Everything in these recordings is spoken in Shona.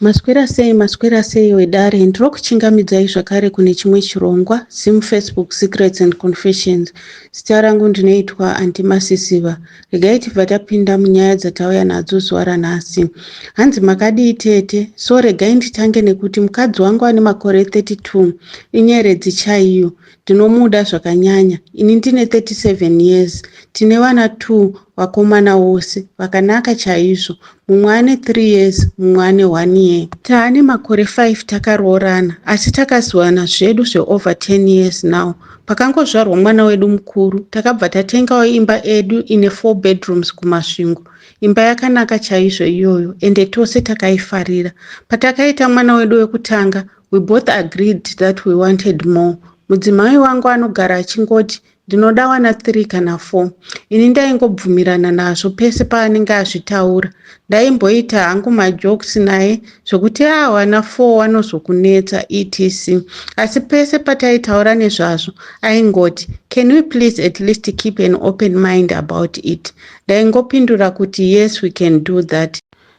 Maswera sei wedare, ndiro kuchingamidzai zvakare kune chimwe chirongwa Facebook Secrets and Confessions. Zita rangu ndinoitwa Antimasisiva. Regai tibva tapinda munyaya dzatauya nadzo zuva ranhasi. Hanzi makadii tete? So regai nditange nekuti mukadzi wangu ane makore 32, inyeredzi chaiyo. Ndinomuda zvakanyanya. Ini ndine 37 years. Tine vana 2 vakomana vose vakanaka chaizvo. Mumwe ane 3 years, mumwe ane 1 year. Taane makore 5 takaroorana, asi takazivana zvedu over 10 years now. Pakangozvarwa mwana wedu mukuru, takabva tatengawo imba edu ine 4 bedrooms kumasvingo. Imba yakanaka chaizvo iyoyo, ende tose takaifarira. Patakaita mwana wedu wekutanga, we both agreed that we wanted more. Mudzimai wangu anogara achingoti, ndinoda wana 3 kana 4. Ini ndaingobvumirana nazvo pese paanenge azvitaura. Ndaimboita hangu majokes naye zvokuti wana 4 wanozokunetsa etc. Asi pese pataitaura nezvazvo aingoti, can we please at least keep an open mind about it? Ndaingopindura kuti yes, we can do that.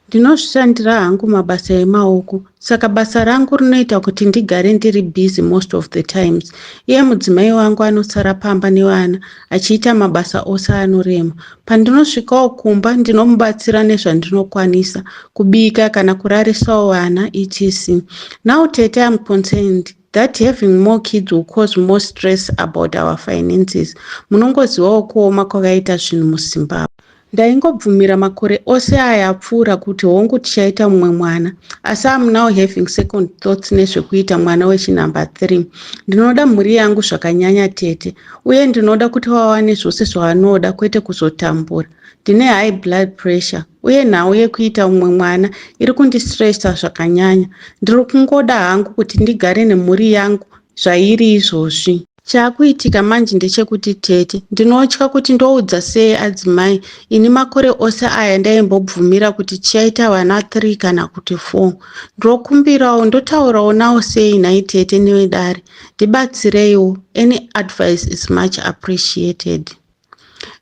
Ndinozvishandira hangu mabasa emaoko, saka basa rangu rinoita kuti ndigare ndiri busy most of the times. Iye mudzimai wangu anosara pamba nevana achiita mabasa ose anorema. Pandinosvikawo kumba ndinomubatsira nezvandinokwanisa, kubika kana kurarisawo vana etc. Now tete, I'm concerned that having more kids will cause more stress about our finances. Munongozivawo kuoma kwakaita zvinhu muZimbabwe. Ndaingobvumira makore ose aya apfuura kuti hongu tichaita mumwe mwana, asi I'm now having second thoughts nezvekuita mwana wechinumber 3. Ndinoda mhuri yangu zvakanyanya tete, uye ndinoda kuti vawane zvose zvavanoda kwete kuzotambura. Ndine high blood pressure, uye nhau yekuita mumwe mwana iri kundistressa zvakanyanya. Ndiri kungoda hangu kuti ndigare nemhuri yangu zvairi izvozvi. Chakuitika manje ndechekuti tete, ndinotya kuti ndoudza sei adzimai ini makore ose aya ndaimbobvumira kuti chiaita vana 3 kana kuti 4. Ndokumbirawo ndotaurawo nawo sei nhai tete newedare. Ndibatsireiwo. Any advice is much appreciated.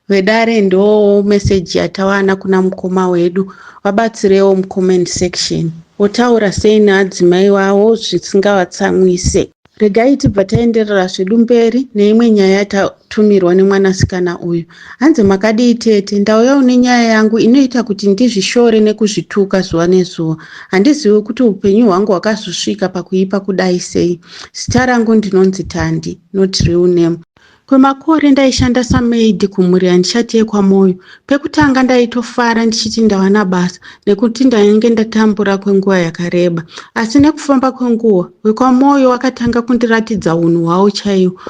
Vedare ndo message yatawana kuna mukoma wedu. Vabatsireiwo mucomment section. Wotaura sei naadzimai wavo zvisingavatsamwise. Regai tibva taenderera zvedu mberi neimwe nyaya yatatumirwa nemwanasikana uyu. Hanzi makadii tete? Ndauyawo nenyaya yangu inoita kuti ndizvishore nekuzvituka zuva nezuva. Handizivi kuti upenyu hwangu hwakazosvika pakuipa kudai sei. Zita rangu ndinonzi Tandi, not real name. Kwemakore ndaishanda samaid kumhuri handishati yekwaMoyo. Pekutanga ndaitofara ndichiti ndawana basa nekuti ndainge ndatambura kwenguva yakareba. Asi nekufamba kwenguva, wekwaMoyo wakatanga kundiratidza unhu hwawo chaiwo.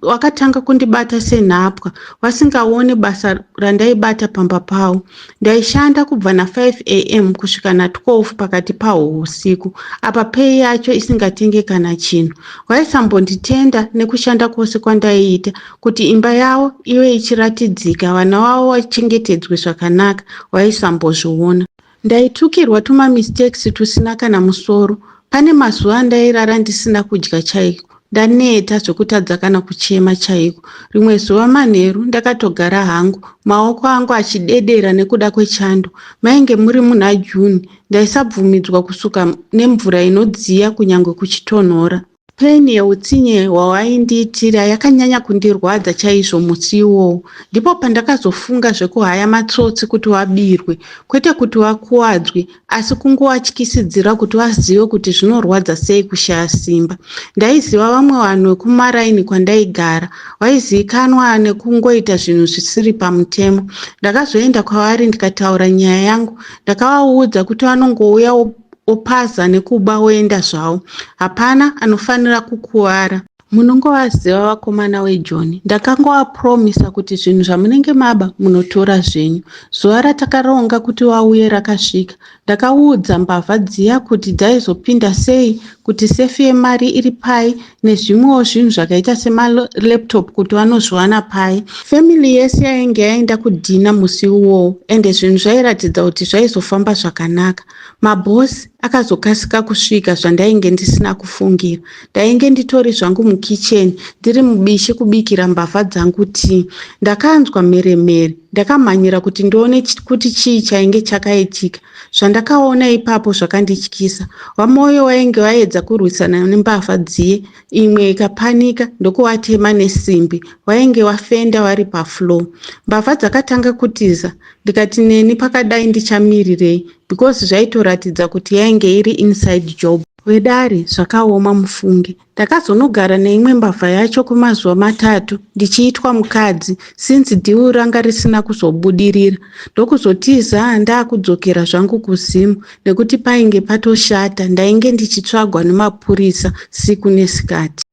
Wakatanga kundibata senhapwa, vasingaoni basa randaibata pamba pawo. Ndaishanda kubva na5 am kusvika na12 pakati pahwo usiku, apa pei yacho isingatenge kana chinhu. Vaisambonditenda nekushanda kwose kwandaiita kuti imba yavo iwe ichiratidzika, vana vavo vachengetedzwe zvakanaka, vaisambozviona. Ndaitukirwa tuma mistakes tusina kana musoro. Pane mazuva ndairara ndisina kudya chaiko, ndaneta zvekutadza kana kuchema chaiko. Rimwe zuva manheru ndakatogara hangu, maoko angu achidedera nekuda kwechando. Mainge muri muna Juni, ndaisabvumidzwa kusuka nemvura inodziya kunyange kuchitonhora. Peni yeutsinye hwawaindiitira yakanyanya kundirwadza chaizvo musi iwowo. Ndipo pandakazofunga zvekuhaya matsotsi kuti wabirwe, kwete kuti wakuwadzwe, asi kungowatyisidzira kuti wazive kuti zvinorwadza sei kushaya simba. Ndaiziva vamwe vanhu vekumaraini kwandaigara vaizivikanwa nekungoita zvinhu zvisiri pamutemo. Ndakazoenda kwavari ndikataura nyaya yangu. Ndakavaudza kuti vanongouya opaza nekuba woenda zvavo. Hapana anofanira kukuwara. Munongovaziva vakomana weJoni. Ndakangovapromisa kuti zvinhu zvamunenge maba munotora zvenyu. Zuva ratakaronga kuti vauye rakasvika. Ndakaudza mbavha dziya kuti dzaizopinda sei, kuti sefi yemari iri pai, nezvimwewo zvinhu zvakaita semalaptop kuti vanozviwana pai. Family yese yainge yaenda kudhina musi uwowo, ende zvinhu zvairatidza kuti zvaizofamba zvakanaka. Mabhosi akazokasika kusvika zvandainge ndisina kufungira. Ndainge nditori zvangu mukicheni, ndiri mubishi kubikira mbavha dzangu tii. Ndakanzwa mheremhere ndakamhanyira kuti ndione kuti chii chainge chakaitika. Zvandakaona ipapo zvakandityisa. Wamoyo wainge waedza kurwisana nembavha dziye, imwe ikapanika ndokuvatema nesimbi. Wainge wafenda wari pafloor. Mbavha dzakatanga kutiza. Ndikati neni pakadai ndichamirirei, because zvaitoratidza kuti yainge iri inside job. Wedare zvakaoma mufunge. Ndakazonogara neimwe mbavha yacho kumazuva 3 ndichiitwa mukadzi, since dhiu ranga risina kuzobudirira. Ndokuzotiza ndakudzokera zvangu kuzimu nekuti painge patoshata, ndainge ndichitsvagwa nemapurisa siku nesikati.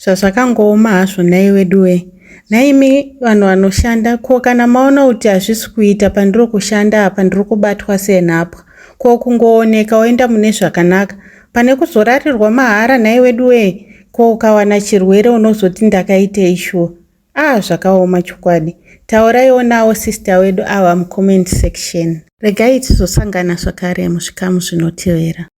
Zvazvakangooma hazvo nai wedu we. Naimi vanhu vanoshanda, ko kana maona kuti hazvisi kuita pandiro kushanda apa ndiri kubatwa senhapwa, ko kungooneka woenda mune zvakanaka pane kuzorarirwa mahara nai wedu we, ko ukawana chirwere unozoti ndakaitei shuwa. Zvakaoma chokwadi. Tauraiwo nawo sister wedu ava mucomment section. Regai tizosangana zvakare muzvikamu zvinotevera.